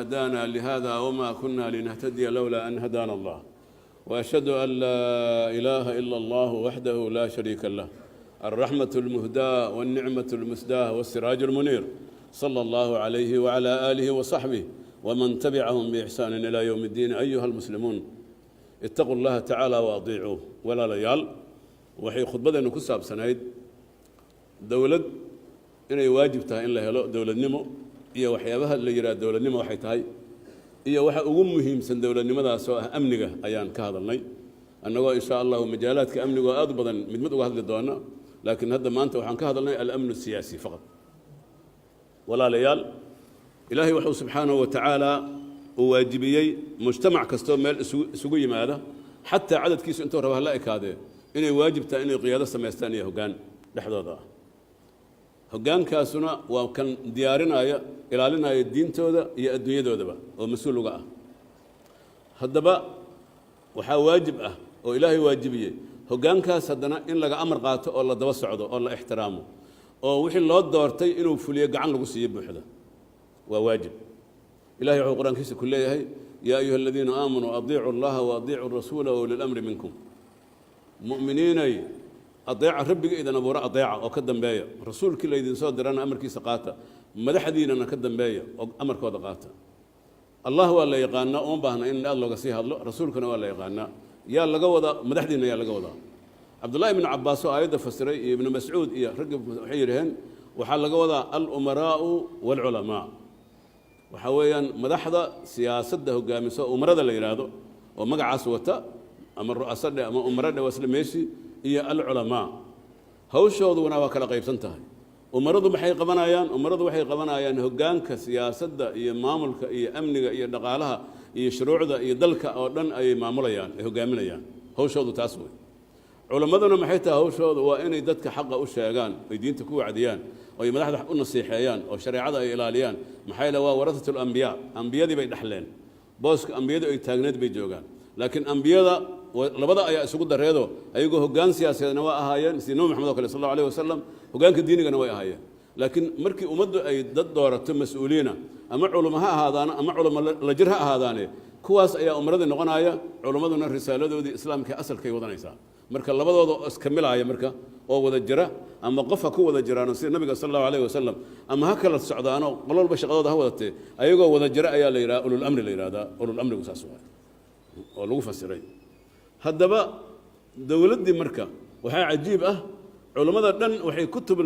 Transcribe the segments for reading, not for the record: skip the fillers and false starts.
هدانا لهذا وما كنا لنهتدي لولا أن هدانا الله وأشهد أن لا إله إلا الله وحده لا شريك له الرحمة المهداة والنعمة المسداة والسراج المنير صلى الله عليه وعلى آله وصحبه ومن تبعهم بإحسان إلى يوم الدين. أيها المسلمون اتقوا الله تعالى وأطيعوه ولا ليال وحي خطبة أنه كساب سنايد دولة إنه واجبتها إن له دولة نمو iyo waxyaabaha la yiraahdo dawladnimo waxay tahay iyo waxa ugu muhiimsan dawladnimadaas oo ah amniga ayaan ka hadalnay annagoo insha Allah majaalaadka amniga aad badan mid uga hadli doona laakiin hadda maanta waxaan ka hadalnay al-amn siyaasi faqad walaalayaal ilaahay wuxuu subhanahu wa ta'ala uu waajibiyay mujtamac kasto meel isugu yimaada hatta cadadkiisu intuu raba la ekaade inay waajibtaa inay qiyaado sameystaan iyo hoggaan dhexdooda hoggaankaasuna waa kan diyaarinaya ilaalinaya diintooda iyo adduunyadoodaba oo mas'uul uga ah haddaba waxaa waajib ah oo ilaahay waajibiyey hoggaankaas haddana in laga amar qaato oo la daba socdo oo la ixtiraamo oo wixii loo doortay inuu fuliyo gacan lagu siiyo buuxda waa waajib ilaahay wuxuu quraankiisa ku leeyahay yaa ayuha aladiina aamanuu adiicu allaha wa adiicu rasuula wa ulil amri minkum mu'miniinay adeeca rabbiga idan abuura adeeca oo ka dambeeya rasuulkii la idin soo dirana amarkiisa qaata madaxdiinana ka dambeeya oo amarkooda qaata allah waa la yaqaana oo baahna in aad looga sii hadlo rasuulkuna waa la yaqaana yaa laga wada madaxdiina yaa laga wada abdullah ibn abbas oo ayada fasiray iyo ibn mas'ud iyo rag waxay yiraahdeen waxa laga wada al umaraa'u wal ulama waxa weeyaan madaxda siyaasadda hogaamiso umarada la yiraahdo oo magacaas wata ama ru'aasada ama umarada waslimeeshi iyo al-ulama hawshooduna waa kala qaybsan tahay umaradu maxay qabanayaan hoggaanka siyaasadda iyo maamulka iyo amniga iyo dhaqaalaha iyo shuruucda iyo dalka oo dhan ay maamulayaan ay hogaaminayaan hawshoodu taas way culamaduna maxay tahay hawshoodu waa inay dadka xaq u sheegaan ay diinta ku wacdiyaan oo ay madaxda u nasiixeeyaan oo shariicada ay ilaaliyaan maxay la waa warasatul anbiya anbiyadii bay dhaxleen booska anbiyadu ay taagneed bay joogaan laakiin anbiyada labada ayaa isugu dareedo ayagoo hoggaan siyaasadeedna waa ahaayeen sidii nabi maxamed sallallahu alayhi wasallam hoggaanka diinigana way ahaayeen laakiin markii ummaddu ay dad doorato mas'uuliina ama culimo ha ahaadaan ama culimo la jir ha ahaadaane kuwaas ayaa umaradii noqonaya culimaduna risaaladoodii islaamka asalkay wadanaysaa marka labadooda iskamilaaya marka oo wada jira ama qofa ku wada jiraan sida nabiga sallallahu alayhi wasallam ama ha kala socdaano qololba shaqadooda ha wadatee ayagoo wada jira ayaa la yiraahdaa ulul amri la yiraahdaa ulul amrigu saas oo lagu fasiray haddaba dawladdii marka waxaa cajiib ah culimada dhan waxay kutub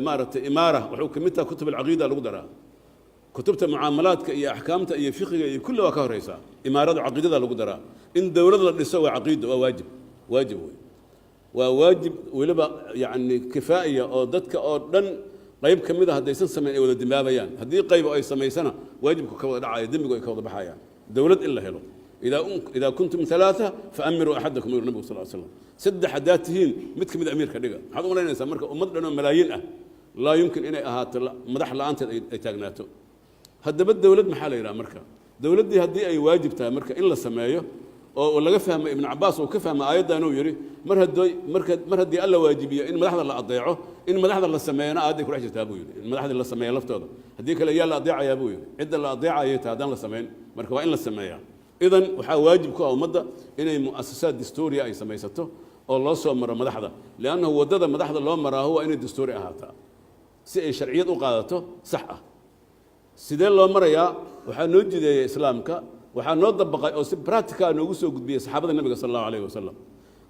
maaragtay imaara wuxuu ka mid tahay kutub alcaqiida lagu daraa kutubta mucaamalaadka iyo axkaamta iyo fiqiga iyo kulli waa ka horeysaa imaarada caqiidada lagu daraa in dawlad la dhiso waa caqiido waa waajib wey waa waajib weliba yacni kifaaiya oo dadka oo dhan qayb ka mid ah haddaysan samayn ay wada dembaabayaan haddii qayb ay samaysana waajibku ka wada dhacaya dembigu ay ka wada baxayaan dawlad in la helo إذا كنتم ثلاثة فأمروا أحدكم يقول النبي صلى الله عليه وسلم سد حداتهين متك من أمير كدقة هذا ولا ينسى مركب أمضنا ملايين لا يمكن إن أهات مدح لا أنت يتاجناته هذا بده ولد محله إلى مركب دولد دي هدي أي واجب تا مركب إلا سمايه ولا فهم ابن عباس وكفهم آيات أنه يري مرهد دي ألا واجبية إن مدح الله أضيعه إن مدح الله سماينا هذا كل حاجة أبوي إن مدح الله سمايه لفته هديك اللي يلا أضيع يا أبوي عدة لا أضيع يتهدان الله سماين مركب إلا سمايه إذن waxaa waajib ku ah ummadda inay mu'assasaad dastuuriya ay samaysato oo loo soo maro madaxda laana wadada madaxda loo maraa waa inay dastuuri ahaataa si ay sharciyad u qaadato sax ah sidee loo marayaa waxaa noo jideeyay islaamka waxaa noo dabaqay oo si practical noogu soo gudbiyay saxaabada nabiga sallallahu alayhi wasallam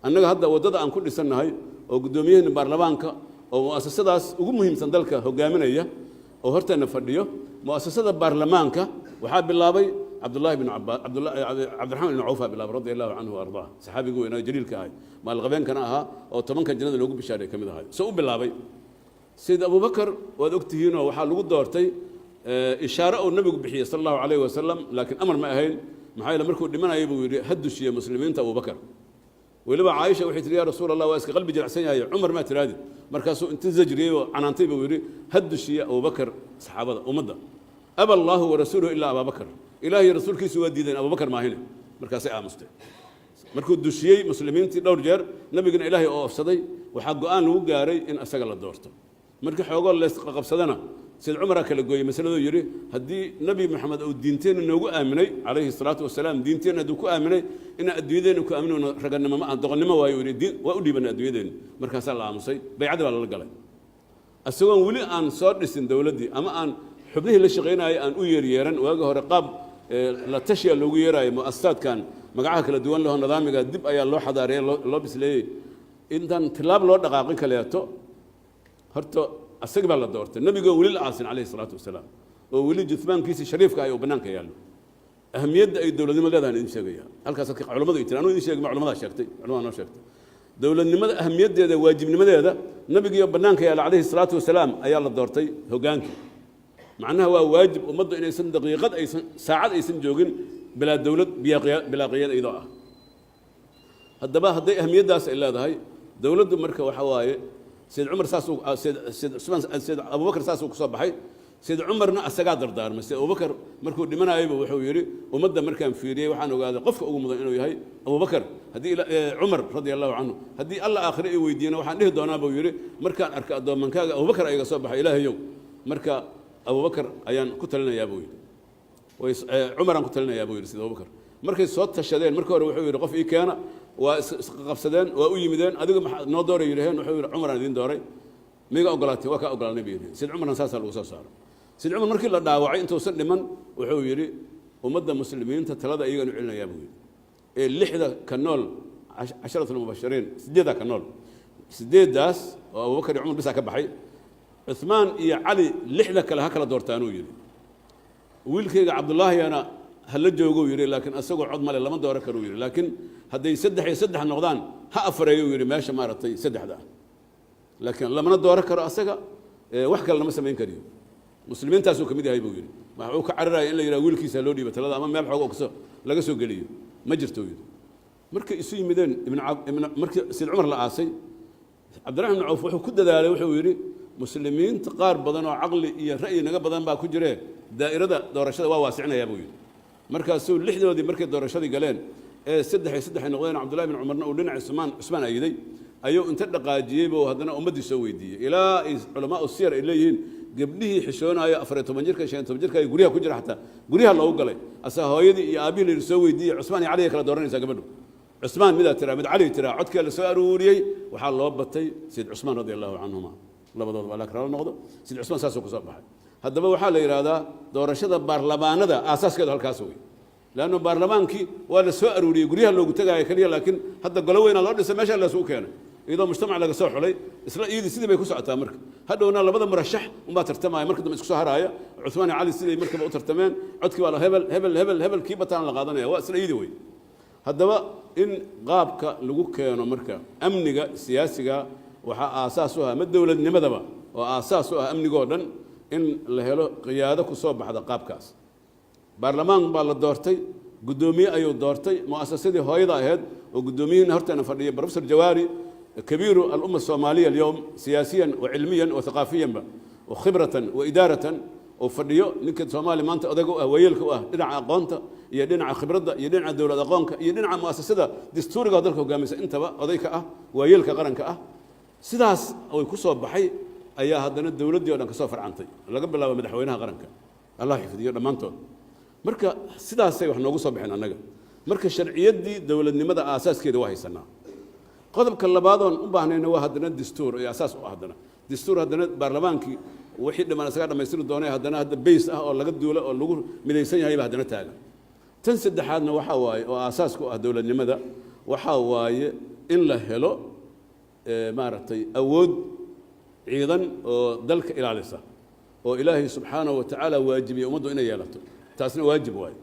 annaga hadda wadada aan ku dhisanahay oo gudoomiyaheenna baarlamaanka oo mu'assasadaas ugu muhiimsan dalka hogaaminaya oo horteena fadhiyo mu'assasada baarlamaanka waxaa bilaabay عبد الرحمن بن عوف رضي الله عنه وارضاه صحابي يقول انا جليل كهاي ما الغبين كان اها او تمن كان جنده لوgu bishaarey kamid ahay soo bilaabay سيد ابو بكر waad ogtihiin waxa lagu doortay ishaaro oo nabigu bixiyay sallallahu alayhi wasallam laakiin amar ma ahayn maxay la markuu dhimanayay buu yiri hadushiya muslimiinta Abu Bakar waliba Aisha waxay tiri ya rasuul Allah waa iska qalbi jiracsan yahay Umar ma tiraadi markaasuu inta zajriyay oo canaantay buu yiri hadushiya Abu Bakar saxaabada umada aba Allah wa rasuuluhu illa Abu Bakar ilaahay rasuulkiisu waa diideen Abu Bakar ma ahine markaasay aamustay markuu dushiyay muslimiintii dhowr jeer nabigana ilaahay oo afsaday waxa go'aan lagu gaaray in asaga la doorto markii xoogoo la qabsadana سيد عمر كلا جوي مثلا يري هدي نبي محمد أو دينتين إنه جو آمني عليه الصلاة والسلام دينتين هدوكو آمني إن الدويدين وكو آمنون رجعنا ما ضغنا ما ويوري دين وأولي بنا الدويدين مركز الله عمصي بيعدل على القلم السوان ولي أن صار لسن دولتي أما أن حبله اللي شغينا أن أوير يرن واجه رقاب لا تشيء اللي ويراي مؤسسات كان مقعها كلا دوان له نظام يقدم أي الله حضاري الله بس ليه إنت طلاب الله دقائق كلياته هرتو استقبل الله دورته النبي قال ولي العاصن عليه الصلاة والسلام وولي جثمان كيس شريف كاي وبنان كيالو أهمية أي دولة دي ما قادها إن شيء هل كاسك علماء يترى أنا إن شيء مع علماء شكتي علماء أنا شكتي دولة لماذا أهمية هذا واجب لماذا هذا النبي قال بنان كيال عليه الصلاة والسلام أي الله دورتي هو جانك معناه هو واجب ومضى إن يسن دقيقة أي ساعات أي سن جوجن بلا دولة بلا قيادة إضاءة هذا بقى هذه أهمية داس إلا هذا هاي دولة مركز وحواي سيد عمر ساسو سيد أبو بكر ساسو كصباحي سيد عمرنا السجادر دار بس أبو بكر مركو لمن أيبه وحويري ومدة مركان فيري وحنا قاعد قف أبو مضى إنه هاي أبو بكر هدي عمر رضي الله عنه هدي الله آخر ويدينا وحنا نه دونا أبو يري مركان أركا دوم من كان أبو بكر أيق صباح إله يوم مركا أبو بكر أيان قتلنا يا أبوي عمر قتلنا يا أبوي سيد أبو بكر مركز صوت الشدين مركو وحويري قف إيه كان وقفسدان وأيمدان هذول نودور يرهن وحوير عمر الدين دوري ميجا أقلاتي وكا أقل النبي سيد عمر نساس الوساس صار سيد عمر مركي لا داوعي أنت وصل لمن وحويري ومدة مسلمين تتلذ أيجا نعلنا يا أبوي اللحدة كنول 10 المبشرين سديدا كنول سديد داس وأبو بكر عمر بس كبحي عثمان يا علي لحدة كلا هكلا دورتانو يري ويلكي عبد الله أنا هل جوجو يري لكن أسوق عظمة لما دور كرو يري لكن هذا يسدح النقدان هأفر يري ماشي مارتي يسدح ده لكن لما ندور كرو أسوق وحكي لنا مثلا من كريم مسلمين تاسو كمية هاي بيقولي ما هو كعرّا إلا يراويل كيس لودي بتلا أمام ما بحقه كسر لقى سوق قليل ما جرتوا يري مركز يسوي مدن ابن مركز سيد عمر العاصي عبد الرحمن بن عوف وحو كده ذا وحو يري مسلمين تقارب بدن وعقل رأي نجا بدن باكو جري دائرة دور الشدة واسعنا يا أبوي مركز سوق اللحدة ودي مركز دور الشدة قالين سدح نقولين عبد الله بن عمرنا ولنا عثمان أيدي أيو أنت دقاجيبه وهذنا أمدي سوي دي إلى علماء السير إليهن قبله حشون أي أفرت منجرك عشان تمجرك يقوليها كجرا حتى قوليها الله وقلي أسهايدي يا أبي اللي يسوي دي عثمان عليه كلا دورين ساقبله عثمان ماذا ترى مد علي ترى عدك اللي سأروري وحال الله بتي سيد عثمان رضي الله عنهما الله بدو بالك رأى النقطة سيد عثمان ساسوك صباح هذا بقى حال إرادة دور الشدة برلمان هذا أساس كده هالكاسوي لأنه برلمان كي ولا سأروري يقوليها لو قلت جاي كليه لكن هذا قلوين الله لسه ماشى الله سوق كانه إذا مجتمع لقى سوح عليه إسرائيل سيدي بيكون ساعتها مركب هذا هنا لبدا مرشح وما ترتمى مركب مسك سهرايا عثمان علي سيدي مركب أو ترتمان عدك ولا هبل كي بتاعنا لقاضنا يا إسرائيلي وي هذا بقى إن غابك لقوك كانوا مركب أمنية سياسية وحا أساسها مدولة نمذبة وأساسها أمني جوردن إن لهلو قيادة كصوب هذا قاب كاس برلمان بالدورتي قدومي أيو دورتي مؤسسة هايدا هاد وقدومي نهرتنا فردية بروفيسور جواري كبير الأمة الصومالية اليوم سياسيا وعلميا وثقافيا وخبرة وإدارة وفرديو نكد صومالي ما أنت أدقوا ويلكوا دنع قانتا يدنع خبرة يدنع دولة قانك يدنع مؤسسة دستور قادرك وقامس أنت بقى أضيك ويلك قرنك سداس أو يكسب بحي أيها هذا الدولة دي ولا كسافر عنتي لا قبل لا مدحوينها قرنك الله يحفظ يا ما أنتم مركا سداس سوي إحنا نقص بحنا نجا مركا الشرعية دي دولة لماذا أساس كده واحد سنة قدم كلا بعضهم وبعدين إنه هذا الدستور أساس هذا دستور هذا برلمانكي وحيد لما نسقط لما يصير الدنيا هذا بيس ولا قد دولة ولا نقول من السنة هاي هذا نتاعه تنسد حالنا وحواي وأساس دولة لماذا وحواي إن له هلو مارتي أود أيضا ذلك إلى لسه وإلهي سبحانه وتعالى واجب يمد إلى يالته تاسنا واجب واي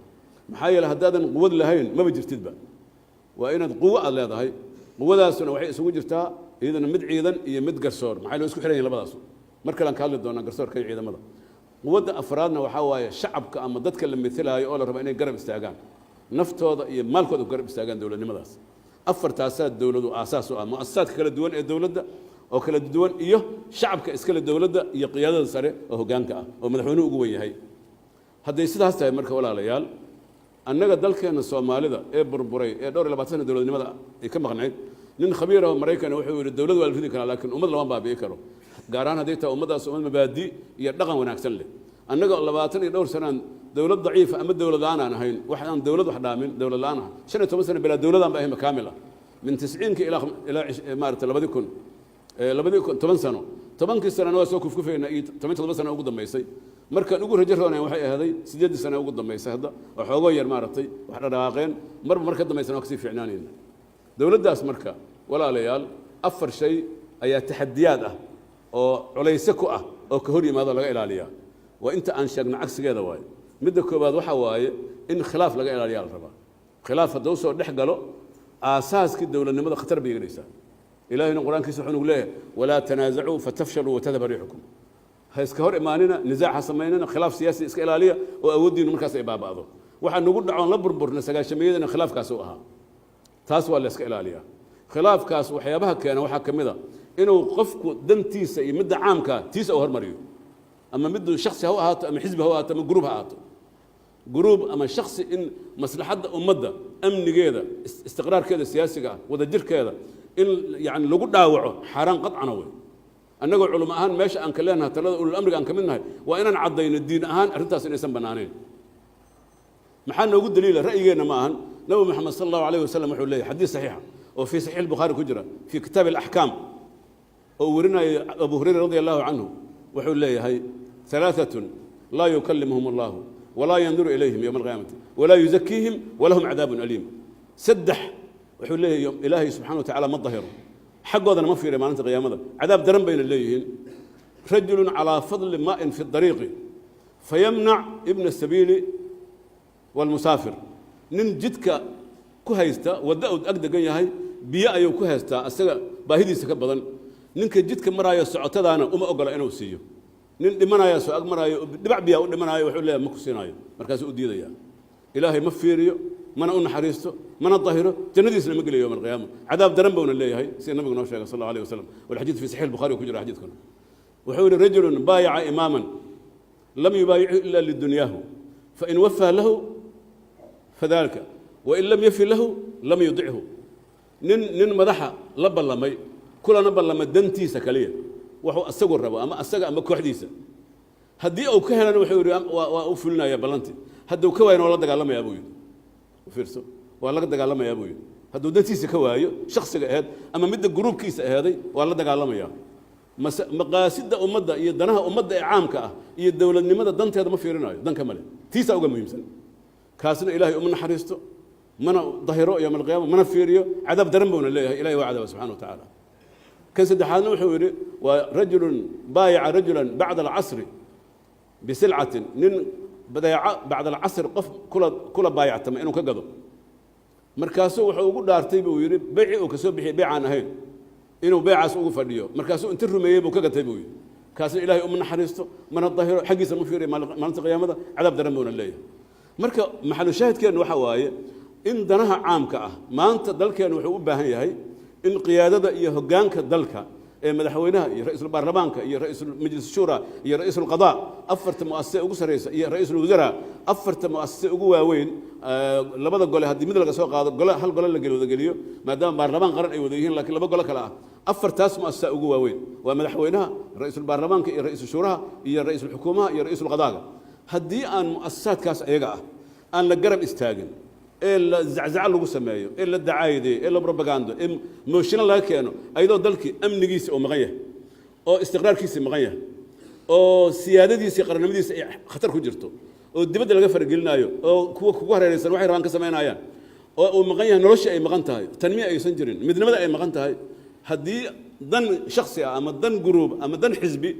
محايل هدادا قوة لهين ما بيجر تدبا وإن قوة على هذا هاي قوة سنة وحي سوي جرتها إذا مد عيدا يمد قرصور محايل يسكو حرين لبضاسو مركلا كان لدونا قرصور كي عيدا مضى قوة أفرادنا وحواي شعب كأما ضدك اللي مثلها يقول ربع إنه قرب استعجان نفط هذا مالك هذا قرب استعجان دولة لماذا أفر تأسات دولة وأساسها مؤسسات كل الدول الدولة ده أو كل الدول إيه شعب كإسكال الدولة ده يقيادة السريع وهو جانك ومدحونه قوية هاي هذا يصير هسه مركب ولا ليال أنك دلك أن الصومالي ده إيه بربري إيه دور اللي بعثنا الدولة لماذا يكمل قنعيد لأن خبيره أمريكا وحول الدولة والفيديو كان لكن أمد لما بابي يكروا gaar ahaan hadday tahay ummadaas ummad mabaadi iyo dhaqan wanaagsan leh annaga 20 iyo dhowr sanaan dawlad daciifa ama dawlad la'aan aan ahayn waxaan dawlad wax dhaamin dawlad la'aan ah 15 sano bila dawlad aan baahay kaamil ah min 90 ila maarta 2010 sano 10 sano waa soo kufkufeena 17 sano ugu dambeysay markaan ugu rajo roonay waxay ahaday 8 sano ugu dambeysay hadda waxoogo yar maartay wax dhaqaaqeen marka dambeysana waa ka sii fiicnaanayna dawladdaas marka walaalayaal afar shay ayaa taxadiyaad ah oo culayse ku ah oo ka hor yimaado laga ilaaliyaa waa inta aan sheegno cagsigeeda waaye midda koobaad waxa waaye in khilaaf laga ilaaliyaa la rabaa khilaaf hadduu soo dhex galo aasaaskii dowladnimada khatar bay gelaysaa ilaahayna qur-aankiisa wuxuu nagu leeyahay walaa tanaasacuu fatafshaluu watadhaba riixukum ha iska hor imaanina nisaac ha samaynina khilaaf siyaasi iska ilaaliya oo awooddiinu markaas ay baaba'do waxaa nagu dhacoon la burburna sagaashameeyadana khilaafkaas u ahaa taas waa la iska ilaaliyaa khilaafkaas waxyaabaha keena waxaa ka mid a inuu qofku dantiisa iyo midda caamka tiisa uu hormariyo ama middu shakhsi ha u ahaato ama xisbi ha u ahaato ama gruub ha ahaato gruub ama shakhsi in maslaxadda ummadda amnigeeda istiqraarkeeda siyaasiga ah wadajirkeeda in yani lagu dhaawaco xaaraan qadcana wey annagoo culimo ahaan meesha aan ka leenahay talada ulul amriga aan ka mid nahay waa inaan caddayno diin ahaan arrintaas inaysan bannaanayn maxaa noogu daliila ra'yigeenna ma ahan nabi maxamed sala allahu alayh wasalam wuxuu leeyahay xadiis saxiixa oo fii saxiix albukhaari ku jira fii kitaabi alaxkaam oo warinaya abu hurayra radia allahu canhu wuxuu leeyahay halaaatun laa yukallimuhum allahu walaa yanduru ilayhim yowma alqiyaamati walaa yuzakiihim walahum cadaabun aliim saddex wuxuu leeyahay ilaahay subxana wa tacala ma dahiro xaggoodana ma fiiriya maalinta qiyaamada cadaab daran bayna leeyihiin rajulun calaa fadli maa'in fi dariiqi fayamnac ibna sabiili walmusaafir nin jidka ku haysta wadda uu ag degan yahay biyo ayuu ku haystaa asaga baahidiisa ka badan ninka jidka maraayo socotadaana uma ogola inuu siiyo nin dhimanaya soo ag maraayo dhibac biyaa u dhimanayo wuxuu leeyahay ma ku siinaayo markaasuu u diidaya ilaahay ma fiiriyo mana u naxariisto mana dahiro jannadiisna ma gelayo yowma alqiyaama cadaab daran buuna leeyahay sida nabigu noo sheegay sal allahu alayh wasalam walxadiid fi saxiix albukhaari ku jira xadiidkuna wuxuu yihi rajulun baayaca imaaman lam yubaayichu ila lidunyaahu fain wafaa lahu fadalika wain lam yafi lahu lam yudichu nin madaxa la ballamay kulana ballama dantiisa kaliya wuxuu asagu rabo ama asaga ama kooxdiisa haddii uu ka helana wuxuu yidhi waa u fulinaya ballantii hadduu ka waayana waa la dagaalamayaa buu yidhi fiirso waa laga dagaalamayaa buu yidhi hadduu dantiisa ka waayo shakhsiga aheed ama midda gruubkiisa aheeday waa la dagaalamayaa maqaasidda ummadda iyo danaha ummadda ee caamka ah iyo dowladnimada danteeda ma fiirinayo danka male tiisaa uga muhiimsan kaasna ilaahay uma naxariisto mana dahiro yowma alqiyaama mana fiiriyo cadaab daran buuna leeyahay ilahay waa cadaaba subxana wa tacaala kan saddexaadna wuxuu yidhi waa rajulun baayaca rajulan bacda alcasri bisilcatin nin badeeco bacda alcasri qof kula baayactama inuu ka gado markaasuu wuxuu ugu dhaartay buu yidhi beyci uu ka soo bixiyey beycaan ahayn inuu beycaas ugu fadhiyo markaasuu inta rumeeyey buu ka gatay buu yidhi kaasna ilaahay uma naxariisto mana dahiro xaggiisa ma fiiriyo maalinta qiyaamada cadaab daran buuna leeyahay marka maxalu shaahidkeennu waxa waaye in danaha caamka ah maanta dalkeennu wuxuu u baahan yahay in qiyaadada iyo hoggaanka dalka ee madaxweynaha iyo ra'iisul baarlamaanka iyo ra'iisul majlis shura iyo ra'iisul qadaa afarta mu'assase ugu sareysa iyo ra'iisul wasaraa afarta mu'assase ugu waaweyn labada gole haddii mid laga soo qaado gole hal gole la wada geliyo maadaama baarlamaan qaran ay wada yihiin laakiin laba gole kale ah afartaas mu'assasa ugu waaweyn waa madaxweynaha ra'iisul baarlamaanka iyo ra'iisul shuraha iyo ra'iisul xukuumaha iyo ra'iisul qadaaga haddii aan mu'assasaadkaas ayaga ah aan la garab istaagin ee la zaczaca lagu sameeyo ee la dacaayadeeyo ee la propagando ee mooshino laga keeno ayadoo dalkii amnigiisa oo maqan yahay oo istiqraarkiisii maqan yahay oo siyaadadiisii qarannimadiisa ay khatar ku jirto oo dibadda laga faragelinaayo oo kuwa kugu hareeraysan waxay rabaan ka samaynayaan oo uu maqan yahay noloshii ay maqan tahay tanmiya aysan jirin midnimada ay maqan tahay haddii dan shakhsi ah ama dan guruub ama dan xisbi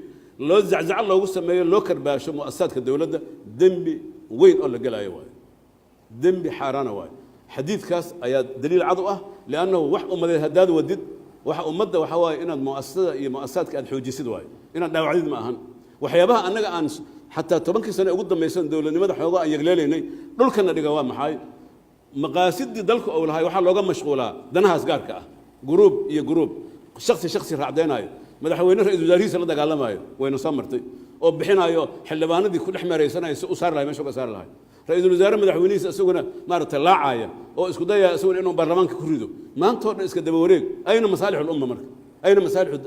loo zaczaca loogu sameeyo loo karbaasho mu'asasaadka dowladda dembi weyn oo la gelaayo waayo dembi xaaraana waayo xadiidkaas ayaa daliil cad u ah liannahu wax ummadeed haddaad wadid waxa ummadda waxaa waaye inaad mu'asasada iyo mu'asasaadka aad xoojisid waayo inaad dhaawacdid ma ahan waxyaabaha annaga aan xataa 10kii sane ugu dambaysan dowladnimada xoogaa aan yegleelaynay dhulkana dhiga waa maxay maqaasidii dalka uu lahay waxaa looga mashquulaa danahaas gaarka ah guruub iyo guruub shaksi raacdeenaayo madaxweyne ra'iisul wasaarihiisa la dagaalamaayo wayna soo martay oo bixinaayo xildhibaanadii ku dhex meeraysanaya si u saari lahay meesha uga saari lahay ra'iisul wasaare madaxweynihiisa isaguna maaragtay laacaya oo isku dayaya isaguna inuu baarlamaanka ku rido maanta oo dhan iska daba wareeg ayna masaalixul umma marka ayna masaalixu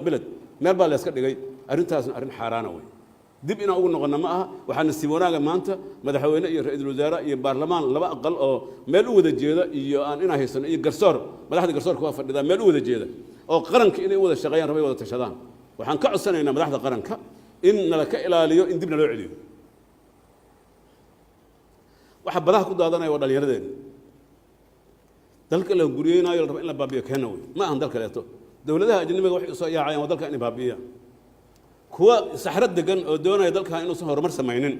beled meel baa la iska dhigay arrintaasna arrin xaaraana wey dib inaan ugu noqonna ma aha waxaana sii wanaaga maanta madaxweyne iyo ra'iisul wasaare iyo baarlamaan laba aqal oo meel u wada jeeda iyo aan inaan haysano iyo garsoor madaxda garsoorka waa fadhidaa meel u wada jeeda oo qaranka inay u wada shaqeeyaan rabay wada tashadaan waxaan ka codsanaynaa madaxda qaranka in nala ka ilaaliyo in dibna loo celiyo waxa badaha ku daadanaya waa dhallinyaradeena dalka la guriyeynayo la rabo in la baabiyo keena wey ma ahan dal kaleeto dowladaha ajnabiga waxay soo yaacayaan waa dalka inay baabiyaan kuwa saxro degan oo doonaya dalkan inuusan horumar samaynin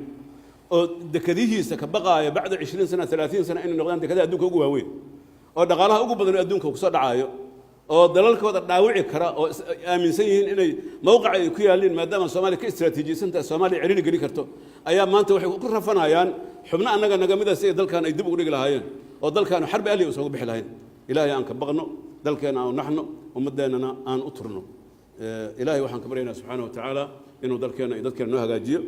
oo dekadihiisa ka baqaaya bacda 20 sano 30 sano inay noqdaan dekadaha adduunka ugu waaweyn oo dhaqaalaha ugu badan adduunka ku soo dhacayo oo dalalkooda dhaawici kara oo aaminsan yihiin inay mowqac ay ku yaalin maadaama Soomaaliya ka istiraatiijisan tahay Soomaaliya celin geli karto ayaa maanta waxay ku rafanayaan xubna annaga naga mid ah si dalkan ay dib ugu dhigi lahaayeen oo dalkan xarbi ahli u soo bixi lahayn ilaahay aan ka baqno dalkeena aan naxno ummadeena aan u turno ilaahay waxaan ka baryaynaa subxaanahu wa tacaala inuu dalkeena iyo dadkeena noo hagaajiyo